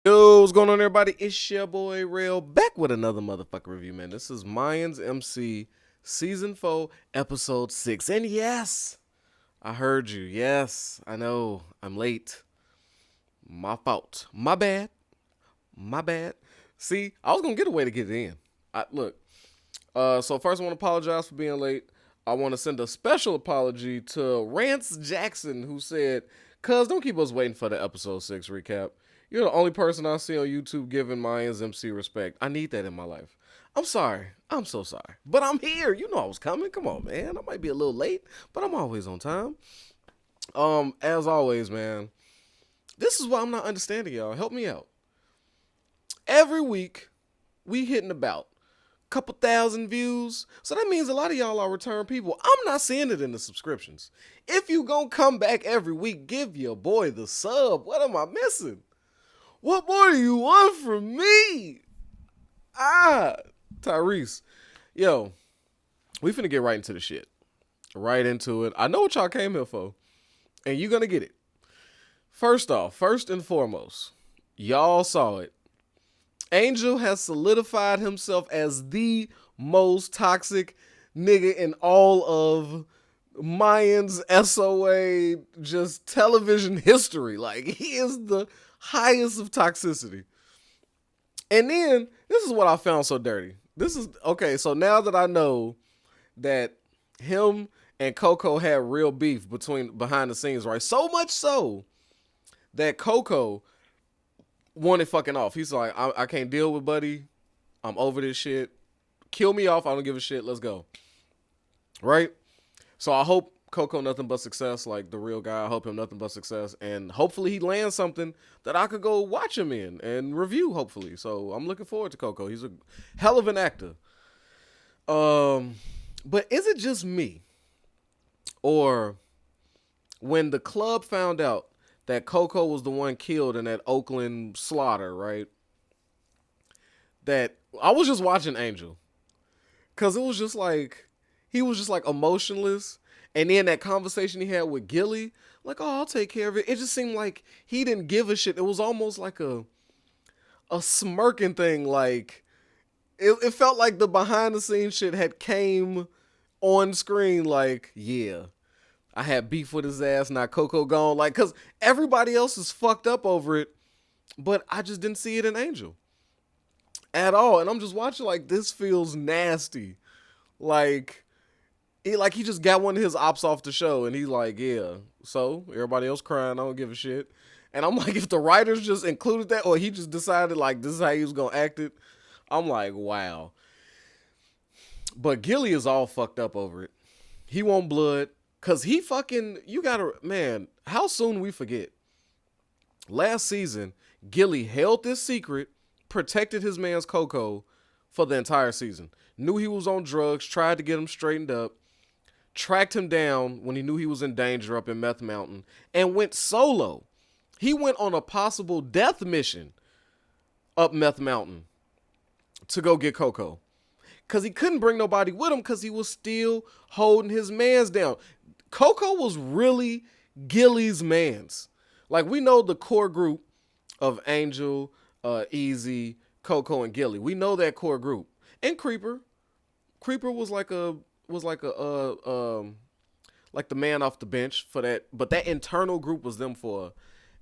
Yo, what's going on, everybody? It's your boy Rail back with another motherfucker review, man. This is Mayans MC Season 4, Episode 6. And yes, I heard you. Yes, I know. I'm late. My fault. My bad. My bad. See, I was going to get a way to get it in. Look, so first I want to apologize for being late. I want to send a special apology to Rance Jackson, who said, "Cuz, don't keep us waiting for the Episode 6 recap. You're the only person I see on YouTube giving Mayans MC respect. I need that in my life. I'm sorry. I'm so sorry. But I'm here. You know I was coming. Come on, man. I might be a little late, but I'm always on time. As always, man, this is why I'm not understanding y'all. Help me out. Every week, we hitting about couple thousand views. So that means a lot of y'all are return people. I'm not seeing it in the subscriptions. If you gonna come back every week, give your boy the sub. What am I missing? What more do you want from me? Tyrese. Yo, we finna get right into the shit. Right into it. I know what y'all came here for. And you gonna get it. First off, first and foremost, y'all saw it. Angel has solidified himself as the most toxic nigga in all of Mayans SOA just television history. Like, he is the highest of toxicity. And then, this is what I found so dirty. This is, okay, so now that I know that him and Coco had real beef behind the scenes, right? So much so that Coco wanted fucking off. He's like, I can't deal with Buddy. I'm over this shit. Kill me off. I don't give a shit. Let's go. Right? So I hope Coco nothing but success, like the real guy. I hope him nothing but success. And hopefully he lands something that I could go watch him in and review, hopefully. So I'm looking forward to Coco. He's a hell of an actor. But is it just me? Or when the club found out that Coco was the one killed in that Oakland slaughter, right? That I was just watching Angel. Cause it was just like, he was just like emotionless. And then that conversation he had with Gilly, like, oh, I'll take care of it. It just seemed like he didn't give a shit. It was almost like a smirking thing. Like, it felt like the behind the scenes shit had came on screen. Like, yeah, I had beef with his ass. Now Coco gone. Like, cause everybody else is fucked up over it, but I just didn't see it in Angel at all. And I'm just watching like, this feels nasty. Like, he just got one of his ops off the show, and he's like, yeah, so everybody else crying, I don't give a shit. And I'm like, if the writers just included that, or he just decided like this is how he was gonna act it, I'm like, wow. But Gilly is all fucked up over it. He want blood, cause he fucking, you gotta, man, how soon we forget. Last season, Gilly held this secret, protected his man's Coco for the entire season. Knew he was on drugs, tried to get him straightened up, tracked him down when he knew he was in danger up in Meth Mountain, and went solo. He went on a possible death mission up Meth Mountain to go get Coco. Because he couldn't bring nobody with him because he was still holding his mans down. Coco was really Gilly's mans. Like, we know the core group of Angel, Easy, Coco, and Gilly. We know that core group. And Creeper. Creeper was like like the man off the bench for that, but that internal group was them four.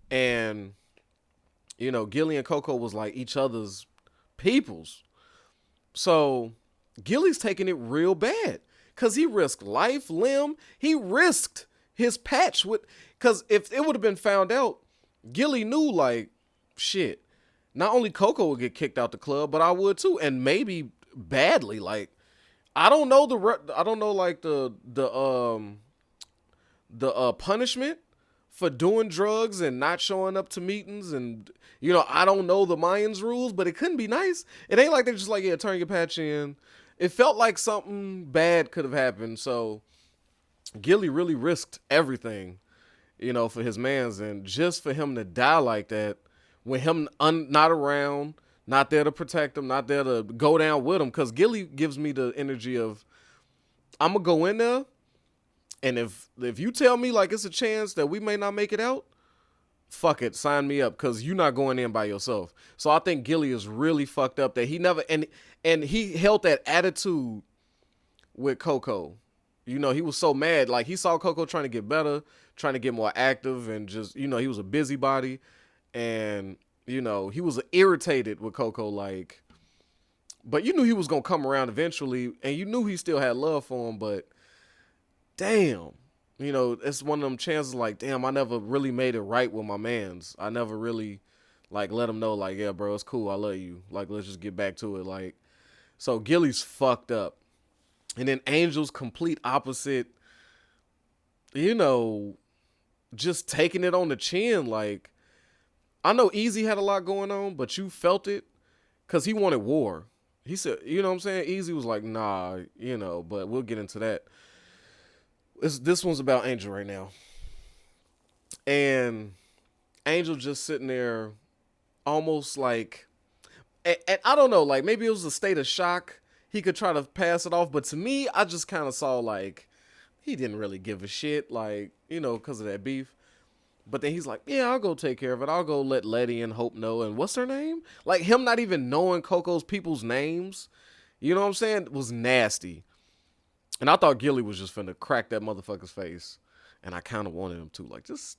And you know, Gilly and Coco was like each other's peoples. So Gilly's taking it real bad because he risked life, limb. He risked his patch with, because if it would have been found out, Gilly knew like, shit, not only Coco would get kicked out the club, but I would too, and maybe badly. Like, I don't know like the punishment for doing drugs and not showing up to meetings, and you know, I don't know the Mayans rules, but it couldn't be nice. It ain't like they're just like, yeah, turn your patch in. It felt like something bad could have happened. So Gilly really risked everything, you know, for his mans, and just for him to die like that, with him not around, not there to protect him, not there to go down with him, because Gilly gives me the energy of, I'm gonna go in there, and if you tell me like it's a chance that we may not make it out, fuck it, sign me up because you're not going in by yourself. So I think Gilly is really fucked up that he never and he held that attitude with Coco. You know, he was so mad. Like he saw Coco trying to get better, trying to get more active, and just, you know, he was a busybody. And, you know, he was irritated with Coco, like, but you knew he was gonna come around eventually, and you knew he still had love for him, but damn. You know, it's one of them chances like, damn, I never really made it right with my mans. I never really like let him know, like, yeah, bro, it's cool, I love you. Like, let's just get back to it. Like, so Gilly's fucked up. And then Angel's complete opposite, you know, just taking it on the chin. Like, I know Easy had a lot going on, but you felt it because he wanted war. He said, you know what I'm saying? Easy was like, nah, you know, but we'll get into that. This one's about Angel right now. And Angel just sitting there almost like, and I don't know, like maybe it was a state of shock. He could try to pass it off, but to me, I just kind of saw like he didn't really give a shit, like, you know, because of that beef. But then he's like, yeah, I'll go take care of it. I'll go let Letty and Hope know. And what's her name? Like him not even knowing Coco's people's names, you know what I'm saying, was nasty. And I thought Gilly was just finna crack that motherfucker's face. And I kind of wanted him to. Like, just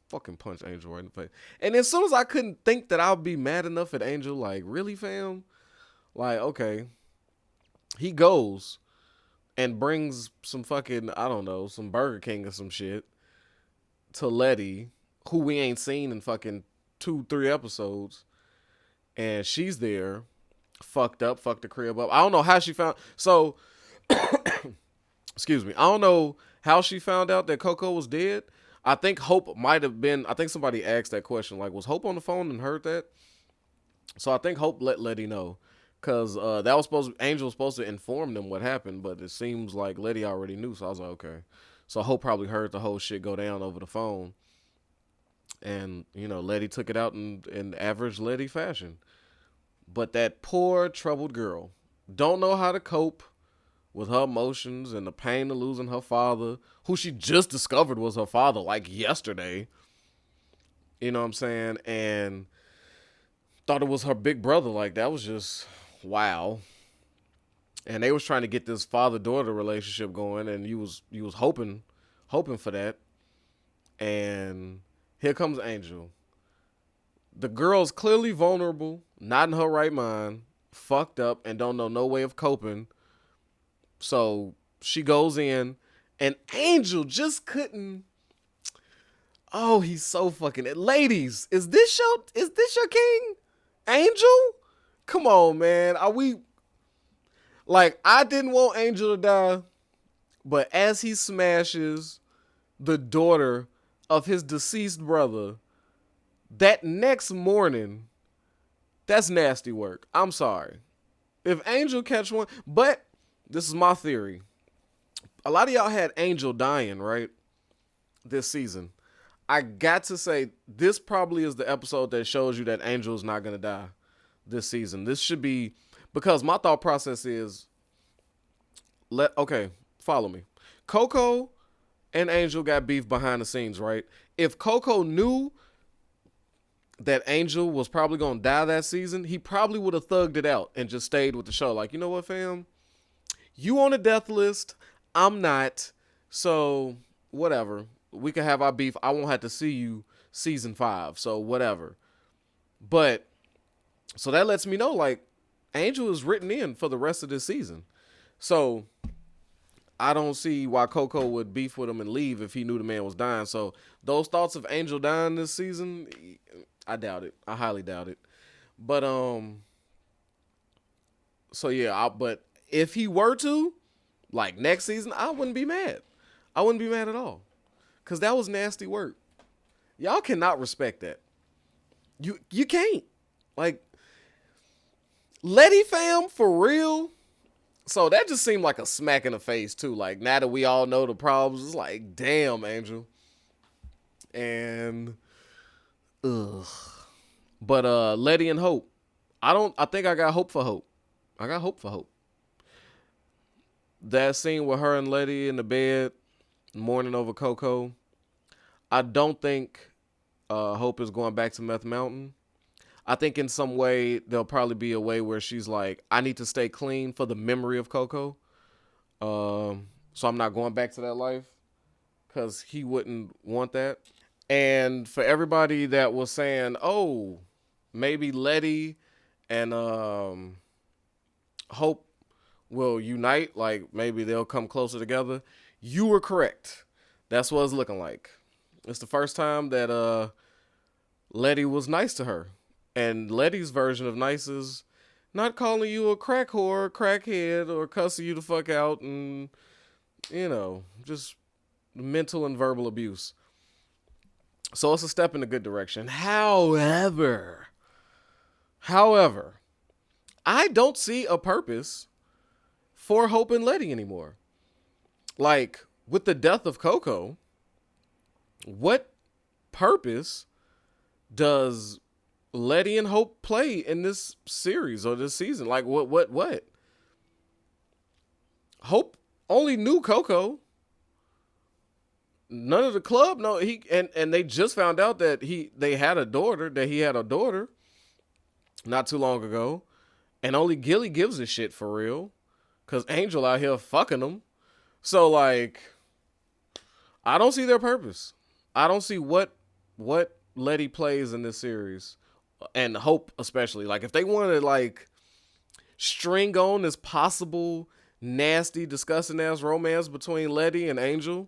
fucking punch Angel right in the face. And as soon as I couldn't think that I'd be mad enough at Angel, like, really, fam? Like, okay. He goes and brings some fucking, I don't know, some Burger King or some shit to Letty, who we ain't seen in fucking 2-3 episodes. And she's there, fucked up, fucked the crib up. I don't know how she found. So, excuse me. I don't know how she found out that Coco was dead. I think Hope might have been. I think somebody asked that question. Like, was Hope on the phone and heard that? So I think Hope let Letty know. Because that was Angel was supposed to inform them what happened. But it seems like Letty already knew. So I was like, okay. So Hope probably heard the whole shit go down over the phone. And, you know, Letty took it out in average Letty fashion. But that poor, troubled girl don't know how to cope with her emotions and the pain of losing her father, who she just discovered was her father like yesterday. You know what I'm saying? And thought it was her big brother. Like, that was just wow. And they was trying to get this father-daughter relationship going, and you was hoping for that. And here comes Angel. The girl's clearly vulnerable, not in her right mind, fucked up, and don't know no way of coping. So she goes in, and Angel just couldn't. Oh, he's so fucking. Ladies, is this your king? Angel? Come on, man. Are we. Like, I didn't want Angel to die, but as he smashes the daughter of his deceased brother, that next morning, that's nasty work. I'm sorry. If Angel catch one, but this is my theory. A lot of y'all had Angel dying, right? This season. I got to say, this probably is the episode that shows you that Angel is not going to die this season. This should be, because my thought process is, okay, follow me. Coco and Angel got beef behind the scenes, right? If Coco knew that Angel was probably going to die that season, he probably would have thugged it out and just stayed with the show. Like, you know what, fam? You on a death list. I'm not. So, whatever. We can have our beef. I won't have to see you season 5. So, whatever. But, so that lets me know, like, Angel is written in for the rest of this season. So, I don't see why Coco would beef with him and leave if he knew the man was dying. So, those thoughts of Angel dying this season, I doubt it. I highly doubt it. But, so yeah, but if he were to, like next season, I wouldn't be mad. I wouldn't be mad at all. Because that was nasty work. Y'all cannot respect that. You can't. Like, Letty fam, for real. So that just seemed like a smack in the face too. Like, now that we all know the problems, it's like, damn, Angel. And, ugh. But Letty and Hope. I think I got hope for Hope. I got hope for Hope. That scene with her and Letty in the bed, mourning over Coco. I don't think Hope is going back to Meth Mountain. I think in some way there'll probably be a way where she's like, I need to stay clean for the memory of Coco. So I'm not going back to that life because he wouldn't want that. And for everybody that was saying, oh, maybe Letty and Hope will unite, like maybe they'll come closer together. You were correct. That's what it's looking like. It's the first time that Letty was nice to her. And Letty's version of nice is not calling you a crack whore, crackhead, or cussing you the fuck out and, just mental and verbal abuse. So it's a step in a good direction. However, I don't see a purpose for Hope and Letty anymore. Like, with the death of Coco, what purpose does Letty and Hope play in this series or this season? Like, what? Hope only knew Coco. None of the club, no. And they just found out that he had a daughter not too long ago, and only Gilly gives a shit for real, cause Angel out here fucking them. So like, I don't see their purpose. I don't see what Letty plays in this series, and Hope especially. Like, if they want to like string on this possible nasty, disgusting ass romance between Letty and Angel,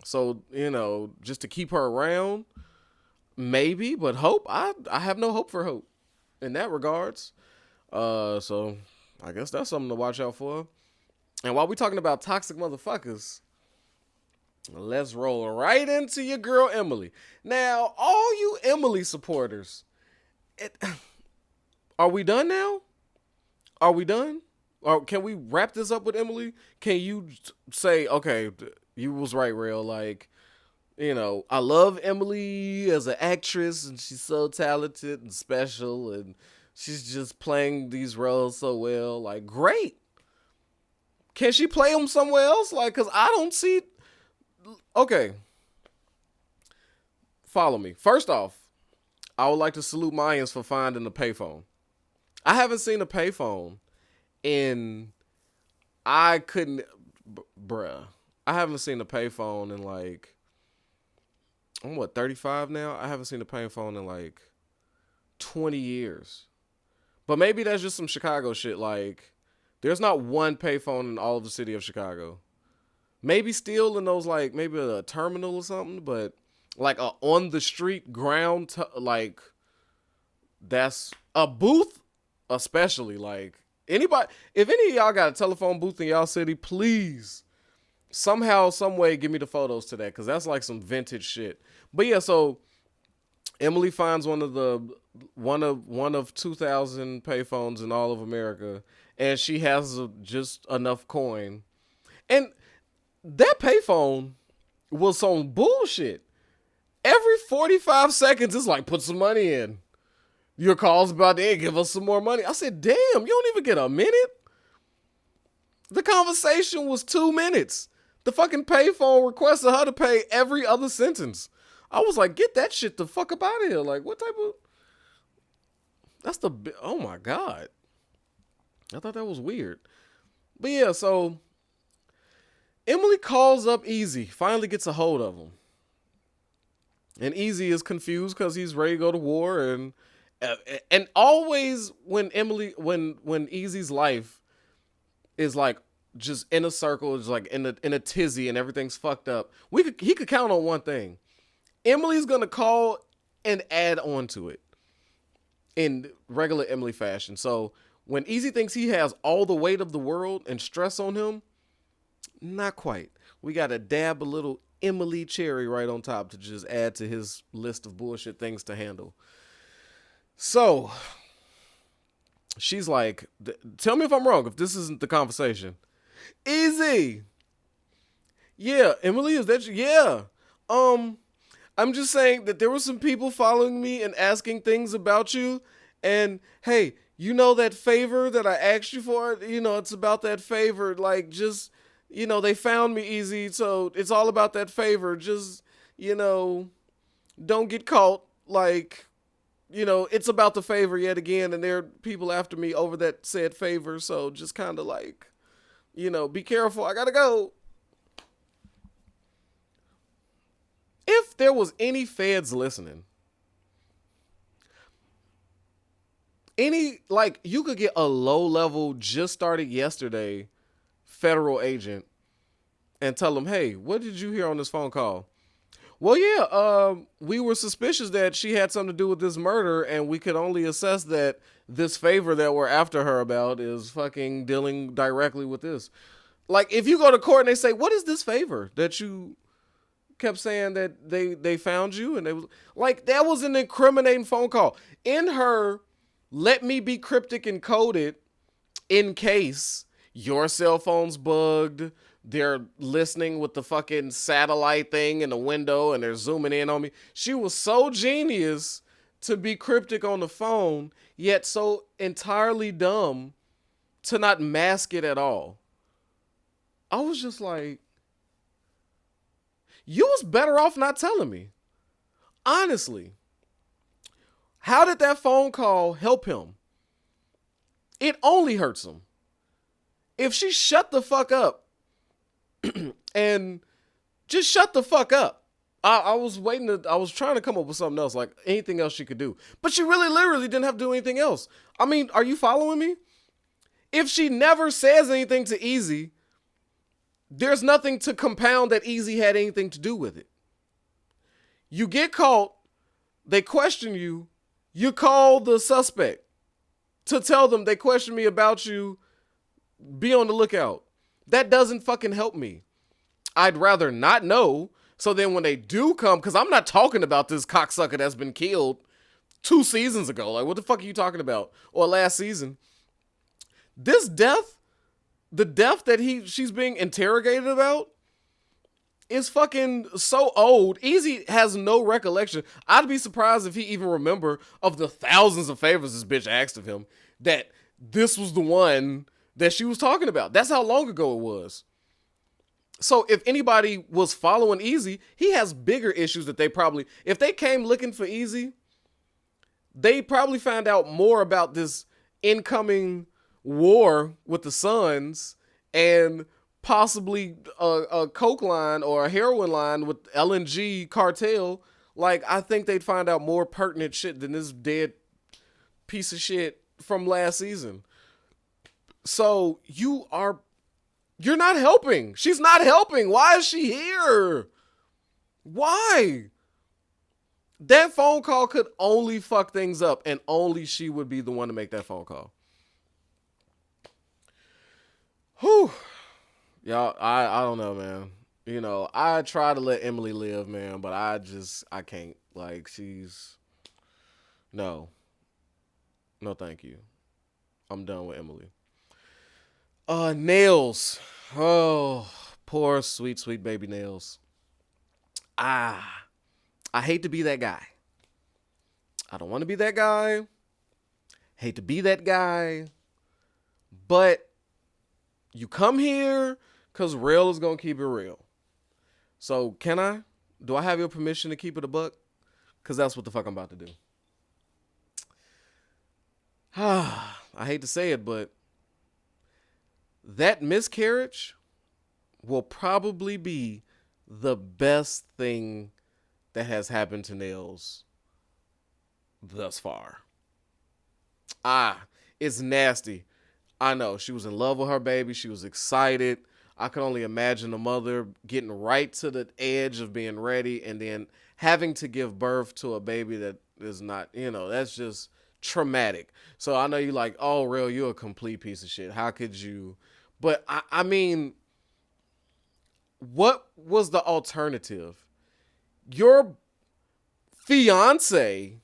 so just to keep her around, maybe. But Hope, I have no hope for Hope in that regards. So I guess that's something to watch out for. And while we talking about toxic motherfuckers, let's roll right into your girl Emily. Now, all you Emily supporters, are we done now? Are we done? Or can we wrap this up with Emily? Can you say, okay, you was right, real. Like, I love Emily as an actress, and she's so talented and special, and she's just playing these roles so well. Like, great. Can she play them somewhere else? Like, because I don't see. Okay. Follow me. First off, I would like to salute Mayans for finding a payphone. I haven't seen a payphone bruh. I haven't seen a payphone in like, I'm 35 now? I haven't seen a payphone in like 20 years. But maybe that's just some Chicago shit. Like, there's not one payphone in all of the city of Chicago. Maybe still in those, like, maybe a terminal or something, but like a on the street ground, like, that's a booth, especially. Like, anybody, if any of y'all got a telephone booth in y'all city, please, somehow, some way, give me the photos to that, because that's like some vintage shit. But yeah, so Emily finds one of 2,000 payphones in all of America, and she has just enough coin. And that payphone was some bullshit. Every 45 seconds, it's like, put some money in. Your call's about to end, give us some more money. I said, damn, you don't even get a minute? The conversation was 2 minutes. The fucking payphone requested her to pay every other sentence. I was like, get that shit the fuck up out of here. Like, what type of... Oh my God. I thought that was weird. But yeah, so Emily calls up Easy, finally gets a hold of him. And Easy is confused because he's ready to go to war. And always when Easy's life is like just in a circle, is like in a tizzy and everything's fucked up, he could count on one thing. Emily's gonna call and add on to it in regular Emily fashion. So when Easy thinks he has all the weight of the world and stress on him, not quite. We gotta dab a little Emily cherry right on top to just add to his list of bullshit things to handle. So she's like, tell me if I'm wrong, if this isn't the conversation. Easy. Yeah, Emily, is that you? Yeah. I'm just saying that there were some people following me and asking things about you. And hey, you know that favor that I asked you for? It's about that favor. Like, just, they found me, Easy. So it's all about that favor. Just, don't get caught like, it's about the favor yet again, and there are people after me over that said favor. So just kind of like, be careful. I gotta go. If there was any feds listening, you could get a low level, just started yesterday, federal agent and tell them, hey, what did you hear on this phone call? Well, yeah, we were suspicious that she had something to do with this murder, and we could only assess that this favor that we're after her about is fucking dealing directly with this. Like, if you go to court and they say, what is this favor that you kept saying that they found you? And they was like, that was an incriminating phone call. In her, let me be cryptic and coded in case your cell phone's bugged, they're listening with the fucking satellite thing in the window and they're zooming in on me. She was so genius to be cryptic on the phone, yet so entirely dumb to not mask it at all. I was just like, you was better off not telling me. Honestly. How did that phone call help him? It only hurts him. If she shut the fuck up, and just shut the fuck up. I was trying to come up with something else, like anything else she could do. But she really literally didn't have to do anything else. I mean, are you following me? If she never says anything to Easy, there's nothing to compound that Easy had anything to do with it. You get caught, they question you, you call the suspect to tell them they question me about you, be on the lookout. That doesn't fucking help me. I'd rather not know. So then when they do come, because I'm not talking about this cocksucker that's been killed 2 seasons ago. Like, what the fuck are you talking about? Or last season. This death, the death that she's being interrogated about, is fucking so old. Easy has no recollection. I'd be surprised if he even remember of the thousands of favors this bitch asked of him, that this was the one that she was talking about. That's how long ago it was. So if anybody was following Easy, he has bigger issues that they probably, if they came looking for Easy, they probably found out more about this incoming war with the Suns and possibly a coke line or a heroin line with LNG cartel. Like, I think they'd find out more pertinent shit than this dead piece of shit from last season. So you're not helping. She's not helping. Why is she here? Why? That phone call could only fuck things up, and only she would be the one to make that phone call. Whew. Y'all, I don't know, man. I try to let Emily live, man, but I can't. Like, no, thank you. I'm done with Emily. Nails. Oh, poor sweet, sweet baby Nails. I hate to be that guy. I don't want to be that guy. Hate to be that guy. But you come here because real is going to keep it real. So do I have your permission to keep it a buck? Because that's what the fuck I'm about to do. I hate to say it, but that miscarriage will probably be the best thing that has happened to Nails thus far. It's nasty. I know. She was in love with her baby. She was excited. I can only imagine the mother getting right to the edge of being ready and then having to give birth to a baby that is not, that's just traumatic. So I know you're like, oh, real, you're a complete piece of shit. How could you? But I mean, what was the alternative? Your fiance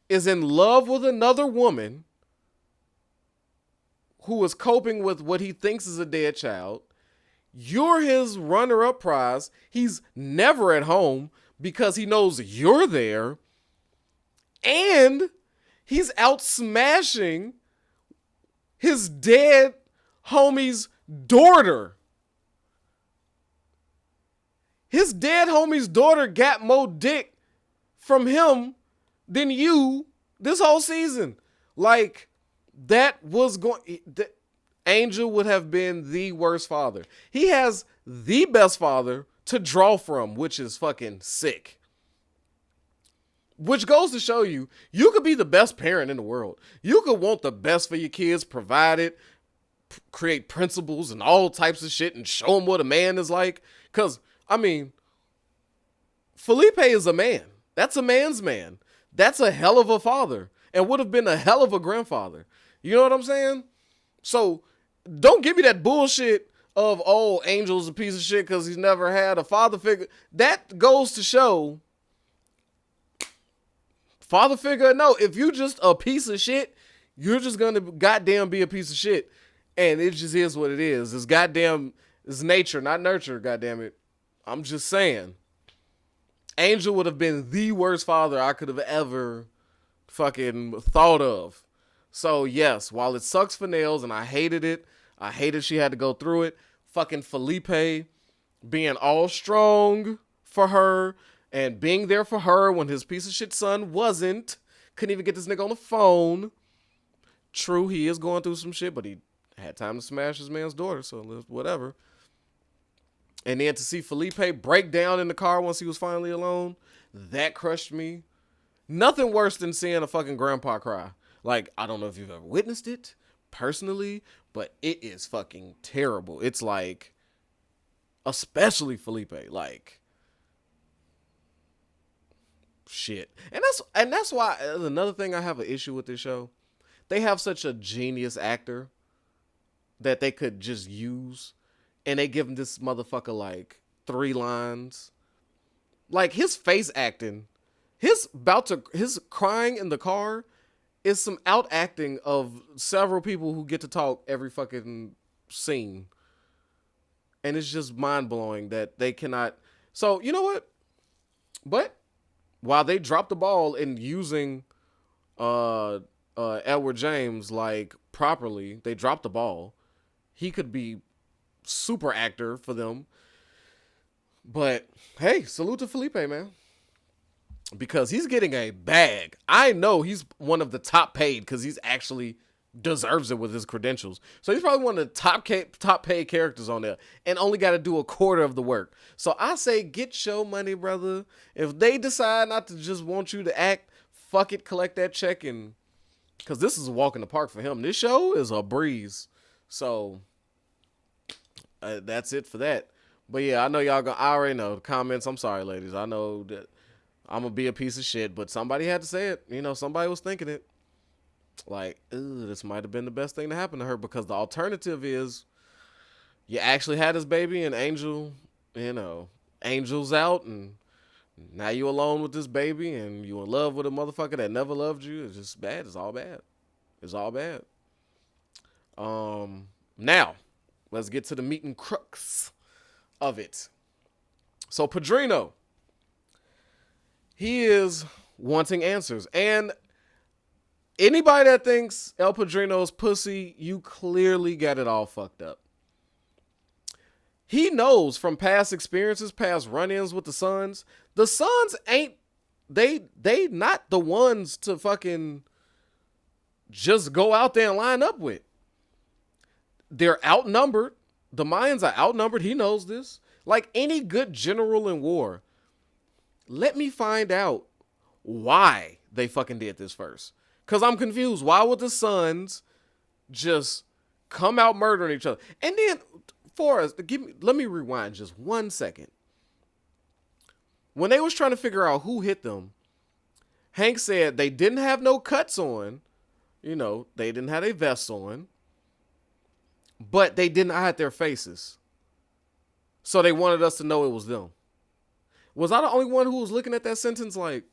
is in love with another woman who is coping with what he thinks is a dead child. You're his runner-up prize. He's never at home because he knows you're there. And he's out smashing his dead homie's daughter. His dead homie's daughter got more dick from him than you this whole season. Like, that was going. Angel would have been the worst father. He has the best father to draw from, which is fucking sick. Which goes to show you, you could be the best parent in the world. You could want the best for your kids, provide it, create principles and all types of shit, and show them what a man is like. Because, I mean, Felipe is a man. That's a man's man. That's a hell of a father and would have been a hell of a grandfather. You know what I'm saying? So don't give me that bullshit of, oh, Angel's a piece of shit because he's never had a father figure. That goes to show, father figure, no, if you just a piece of shit, you're just going to goddamn be a piece of shit. And it just is what it is. It's goddamn, it's nature, not nurture, goddamn it. I'm just saying. Angel would have been the worst father I could have ever fucking thought of. So, yes, while it sucks for Nails and I hated it, I hated she had to go through it, fucking Felipe being all strong for her and being there for her when his piece of shit son wasn't. Couldn't even get this nigga on the phone. True, he is going through some shit, but he had time to smash his man's daughter, so whatever. And then to see Felipe break down in the car once he was finally alone, that crushed me. Nothing worse than seeing a fucking grandpa cry. Like, I don't know if you've ever witnessed it personally, but it is fucking terrible. It's like, especially Felipe, like, shit. And that's why another thing I have an issue with this show. They have such a genius actor that they could just use. And they give him this motherfucker like 3 lines. Like his face acting, his crying in the car is some out acting of several people who get to talk every fucking scene. And it's just mind blowing that they cannot. So you know what? But while they dropped the ball in using Edward James like properly, they dropped the ball. He could be super actor for them. But hey, salute to Felipe, man. Because he's getting a bag. I know he's one of the top paid because he's actually deserves it with his credentials. So he's probably one of the top paid characters on there and only got to do a quarter of the work. So I say get your money, brother. If they decide not to just want you to act, fuck it, collect that check. And because this is a walk in the park for him. This show is a breeze. So that's it for that. But yeah, I know y'all gonna. I already know the comments. I'm sorry, ladies. I know that I'm gonna be a piece of shit, but somebody had to say it. You know, somebody was thinking it. Like, this might have been the best thing to happen to her because the alternative is you actually had this baby and Angel, you know, Angel's out and now you alone with this baby and you in love with a motherfucker that never loved you. It's just bad. It's all bad. It's all bad. Now, let's get to the meat and crux of it. So Padrino, he is wanting answers. And anybody that thinks El Padrino's pussy, you clearly got it all fucked up. He knows from past experiences, past run-ins with the Sons ain't, they not the ones to fucking just go out there and line up with. They're outnumbered. The Mayans are outnumbered. He knows this. Like any good general in war, let me find out why they fucking did this first. Because I'm confused. Why would the Sons just come out murdering each other? And then, let me rewind just 1 second. When they was trying to figure out who hit them, Hank said they didn't have no cuts on. You know, they didn't have their vests on. But they didn't hide their faces. So they wanted us to know it was them. Was I the only one who was looking at that sentence like,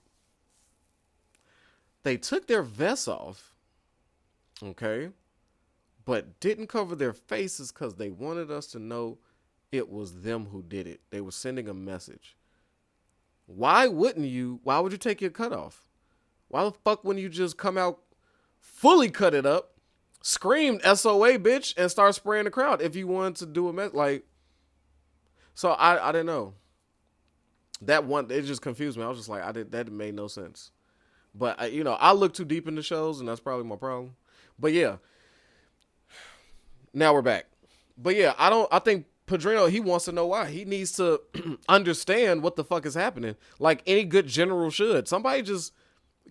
they took their vests off, okay, but didn't cover their faces because they wanted us to know it was them who did it. They were sending a message. Why would you take your cut off? Why the fuck wouldn't you just come out, fully cut it up, screamed SOA bitch, and start spraying the crowd if you wanted to do a mess? Like, so I didn't know. That one, it just confused me. I was just like, that made no sense. But I look too deep into shows, and that's probably my problem. But yeah, now we're back. But yeah, I think Padrino, he wants to know why. He needs to understand what the fuck is happening. Like any good general should. Somebody just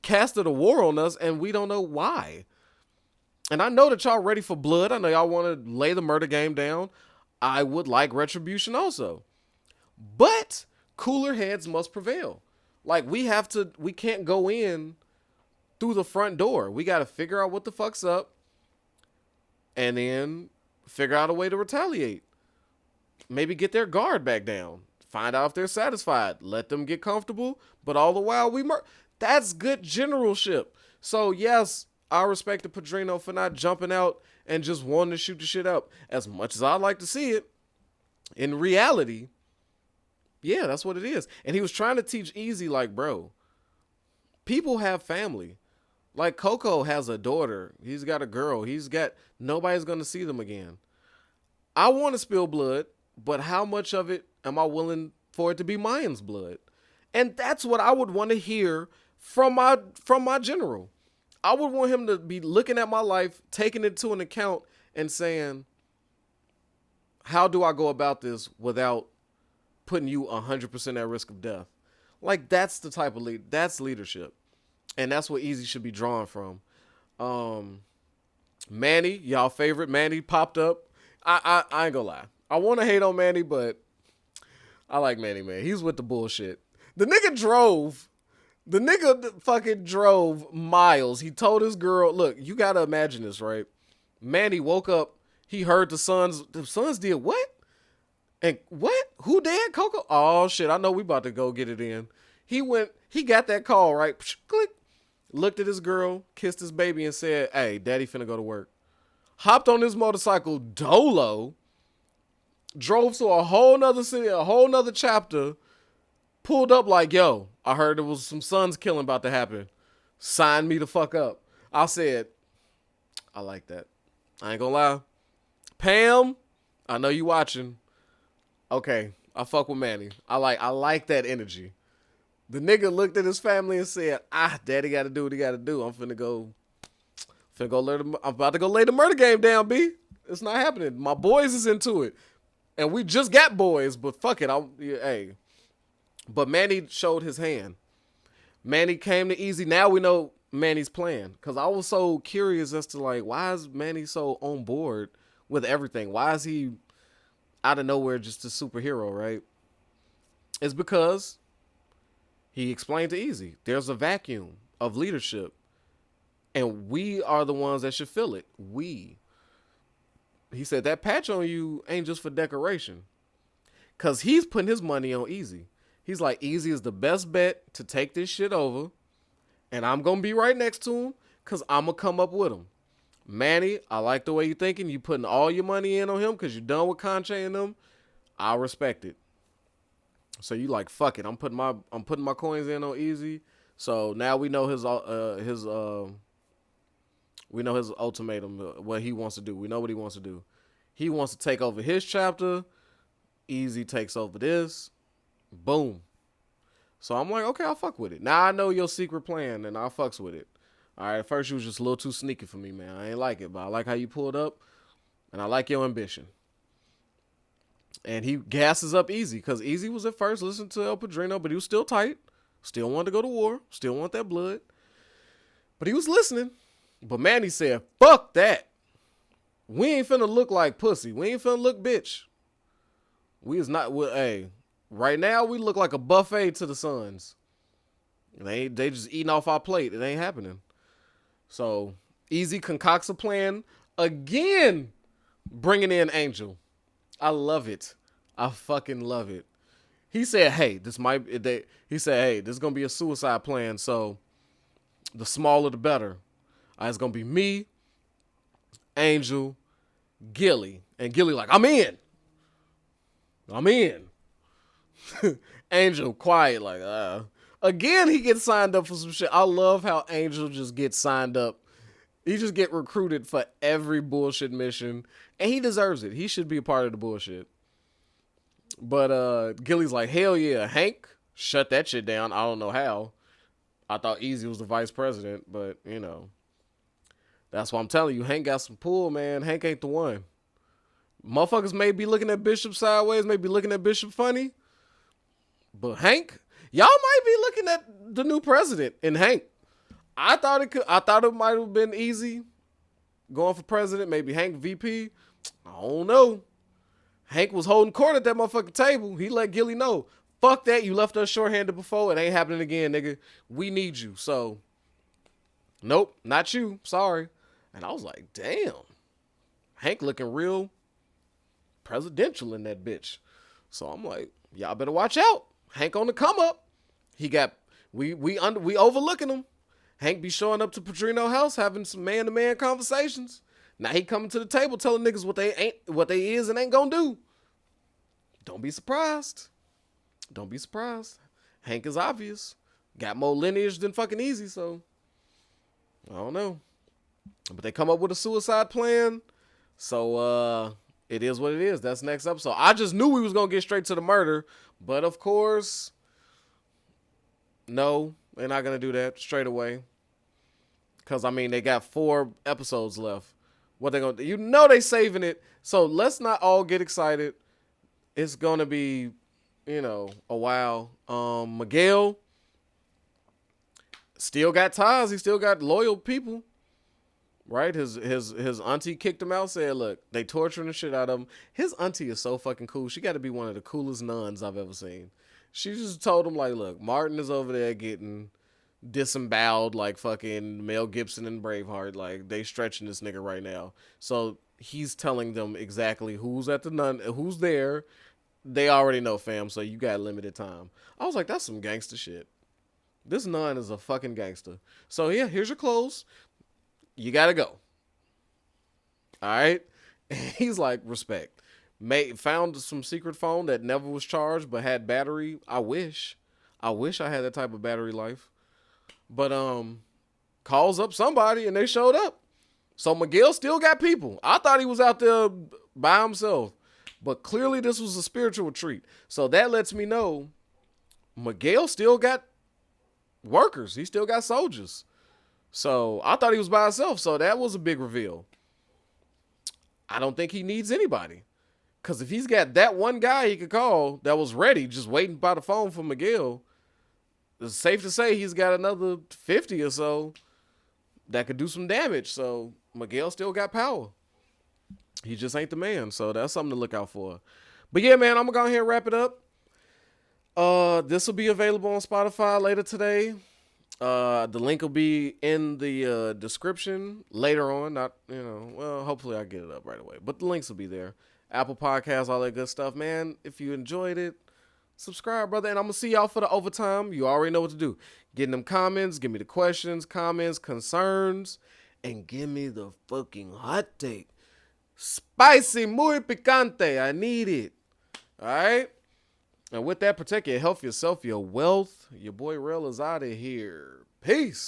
casted a war on us, and we don't know why. And I know that y'all ready for blood. I know y'all want to lay the murder game down. I would like retribution also. But cooler heads must prevail. Like we can't go in through the front door. We got to figure out what the fuck's up and then figure out a way to retaliate. Maybe get their guard back down. Find out if they're satisfied. Let them get comfortable. But all the while that's good generalship. So yes, I respect the Padrino for not jumping out and just wanting to shoot the shit up. As much as I'd like to see it, in reality, yeah, that's what it is. And he was trying to teach Easy, like, bro, people have family. Like Coco has a daughter. He's got a girl. Nobody's going to see them again. I want to spill blood, but how much of it am I willing for it to be Mayans blood? And that's what I would want to hear from my general. I would want him to be looking at my life, taking it to an account and saying, how do I go about this without putting you 100% at risk of death? Like, that's the type of that's leadership. And that's what Easy should be drawn from. Manny, y'all favorite, Manny popped up. I ain't gonna lie. I want to hate on Manny, but I like Manny, man. He's with the bullshit. The nigga fucking drove miles. He told his girl, look, you gotta imagine this, right? Manny woke up, he heard the sons did what? And what? Who did? Coco? Oh shit, I know we about to go get it in. He got that call, right? Click. Looked at his girl, kissed his baby, and said, hey, daddy finna go to work. Hopped on his motorcycle dolo, drove to a whole nother city, a whole nother chapter, pulled up like, yo, I heard there was some sons killing about to happen. Sign me the fuck up. I said, I like that. I ain't gonna lie. Pam, I know you watching. Okay, I fuck with Manny. I like that energy. The nigga looked at his family and said, daddy gotta do what he gotta do. I'm about to go lay the murder game down, B. It's not happening. My boys is into it. And we just got boys, but fuck it. Hey. But Manny showed his hand. Manny came to Easy. Now we know Manny's plan. Because I was so curious as to, like, why is Manny so on board with everything? Why is he out of nowhere just a superhero, right? It's because he explained to Easy, there's a vacuum of leadership. And we are the ones that should fill it. He said, that patch on you ain't just for decoration. Because he's putting his money on Easy. He's like, Easy is the best bet to take this shit over. And I'm going to be right next to him because I'm going to come up with him. Manny, I like the way you're thinking. You putting all your money in on him because you're done with Conche and them. I respect it. So you like, fuck it. I'm putting my coins in on Easy. So now we know his ultimatum, what he wants to do. We know what he wants to do. He wants to take over his chapter. Easy takes over this. Boom. So I'm like, okay, I'll fuck with it. Now I know your secret plan, and I'll fucks with it. All right, at first you was just a little too sneaky for me, man. I ain't like it, but I like how you pulled up, and I like your ambition. And he gasses up Easy, because Easy was at first listening to El Padrino, but he was still tight. Still wanted to go to war. Still want that blood. But he was listening. But Manny said, fuck that. We ain't finna look like pussy. We ain't finna look bitch. We is not, hey, right now we look like a buffet to the sons. They just eating off our plate. It ain't happening. So Easy concocts a plan again, bringing in Angel. I love it. I fucking love it. He said, hey, this is going to be a suicide plan. So the smaller, the better. It's going to be me, Angel, Gilly. And Gilly like, I'm in. Angel quiet like, Again, he gets signed up for some shit. I love how Angel just gets signed up. He just get recruited for every bullshit mission. And he deserves it. He should be a part of the bullshit. But Gilly's like, hell yeah, Hank, shut that shit down. I don't know how. I thought Easy was the vice president, but that's why I'm telling you, Hank got some pull, man. Hank ain't the one. Motherfuckers may be looking at Bishop sideways, may be looking at Bishop funny, but Hank, y'all might be looking at the new president in Hank. I thought it might have been Easy going for president, maybe Hank VP. I don't know. Hank was holding court at that motherfucking table. He let Gilly know, fuck that, you left us shorthanded before. It ain't happening again, nigga. We need you. So, nope, not you. Sorry. And I was like, damn. Hank looking real presidential in that bitch. So I'm like, y'all better watch out. Hank on the come up. He got, we overlooking him. Hank be showing up to Padrino house having some man-to-man conversations. Now he coming to the table telling niggas what they is and ain't gonna do. Don't be surprised. Don't be surprised. Hank is obvious. Got more lineage than fucking Easy, so I don't know. But they come up with a suicide plan. So it is what it is. That's next episode. I just knew we was gonna get straight to the murder, but of course, no, they're not gonna do that straight away. Cause I mean they got 4 episodes left. What they gonna do? They saving it. So let's not all get excited. It's gonna be, a while. Miguel still got ties. He still got loyal people. Right? His auntie kicked him out, said, look, they torturing the shit out of him. His auntie is so fucking cool. She gotta be one of the coolest nuns I've ever seen. She just told him, like, look, Martin is over there getting disemboweled like fucking Mel Gibson and Braveheart. Like, they stretching this nigga right now. So he's telling them exactly who's at the nun, who's there. They already know, fam, so you got limited time. I was like, that's some gangster shit. This nun is a fucking gangster. So yeah, here's your clothes. You gotta go. Alright? He's like, respect. Found some secret phone that never was charged but had battery. I wish I had that type of battery life. But calls up somebody and they showed up. So Miguel still got people. I thought he was out there by himself. But clearly this was a spiritual retreat. So that lets me know Miguel still got workers. He still got soldiers. So I thought he was by himself. So that was a big reveal. I don't think he needs anybody. Because if he's got that one guy he could call that was ready, just waiting by the phone for Miguel, it's safe to say he's got another 50 or so that could do some damage. So Miguel still got power. He just ain't the man. So that's something to look out for. But yeah, man, I'm going to go ahead and wrap it up. This will be available on Spotify later today. The link will be in the description later on. Hopefully I get it up right away. But the links will be there. Apple Podcasts, all that good stuff, man. If you enjoyed it, subscribe, brother. And I'm going to see y'all for the overtime. You already know what to do. Get in them comments. Give me the questions, comments, concerns. And give me the fucking hot take. Spicy, muy picante. I need it. All right? And with that, protect your health, yourself, your wealth. Your boy Rel is out of here. Peace.